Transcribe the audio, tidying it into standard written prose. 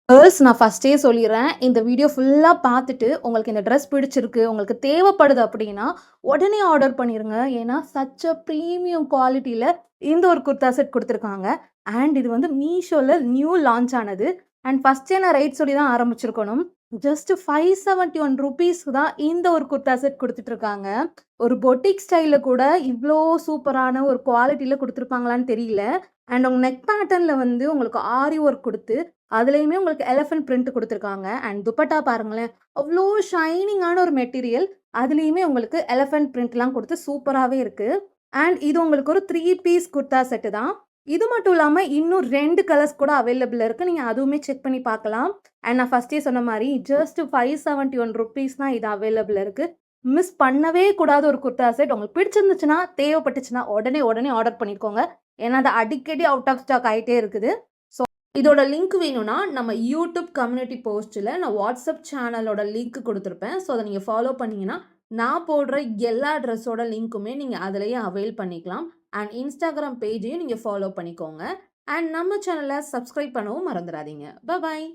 Girls நான் ஃபர்ஸ்ட்டே சொல்லிர்றேன். இந்த வீடியோ ஃபுல்லா பார்த்துட்டு, உங்களுக்கு இந்த ட்ரெஸ் பிடிச்சிருக்கு, உங்களுக்கு தேவைப்படுது அப்படின்னா, உடனே ஆர்டர் பண்ணிருங்க. ஏன்னா, சச் அ பிரீமியம் குவாலிட்டில இந்த ஒரு குர்தா செட் குடுத்துருக்காங்க. அண்ட் இது வந்து மீஷோல நியூ லான்ச் ஆனது. அண்ட் ஃபர்ஸ்ட்டே நான் ரேட் சொல்லி தான் ஆரம்பிச்சிருக்கணும். ஜஸ்ட் ₹571 தான் இந்த ஒரு குர்தா செட் குடுத்துட்டுருக்காங்க. ஒரு பொட்டிக் ஸ்டைல்ல கூட இவ்ளோ சூப்பரான ஒரு குவாலிட்டில குடுத்துருப்பாங்களான்னு தெரியல. அண்ட் உங்க நெக் பேட்டர்ன்ல வந்து உங்களுக்கு ஆரி ஒர்க் குடுத்து அதுலயுமே உங்களுக்கு எலிஃபண்ட் பிரிண்ட் குடுத்துருக்காங்க. அண்ட் துப்பட்டா பாருங்களேன், அவ்ளோ ஷைனிங்கான ஒரு மெட்டீரியல். அதுலயுமே உங்களுக்கு எலிஃபண்ட் பிரிண்ட்லாம் குடுத்து சூப்பராவே இருக்கு. அண்ட் இது உங்களுக்கு ஒரு 3 பீஸ் குர்தா செட்டு தான். இது மட்டும் இல்லாம இன்னும் 2 கலர்ஸ் கூட அவைலபிள் இருக்கு. நீங்க அதுவுமே செக் பண்ணி பார்க்கலாம். அண்ட் நான் ஃபர்ஸ்ட்டே சொன்ன மாரி ஜஸ்ட் ₹571 தான் இது அவைலபிள் இருக்கு. மிஸ் பண்ணவே கூடாத ஒரு குர்தா செட். உங்களுக்கு பிடிச்சிருந்துச்சுன்னா, தேவைப்பட்டுச்சுன்னா உடனே ஆர்டர் பண்ணிக்கோங்க. ஏன்னா, அது அடிக்கடி அவுட் ஆஃப் ஸ்டாக் ஆயிட்டே இருக்குது. இதோட லிங்க் வேணும்னா, நம்ம யூடியூப் கம்யூனிட்டி போஸ்ட்ல நான் வாட்ஸ்அப் சேனலோட லிங்க் குடுத்துருப்பேன். ஸோ, அத நீங்க ஃபாலோ பண்ணீங்கன்னா, நான் போடுற எல்லா ட்ரெஸ்ஸோட லிங்க்குமே நீங்க அதிலேயே அவைல் பண்ணிக்கலாம். அண்ட் Instagram பேஜையும் நீங்க ஃபாலோ பண்ணிக்கோங்க. அண்ட் நம்ம சேனல சப்ஸ்கிரைப் பண்ணவும் மறந்துறாதீங்க. பாய்.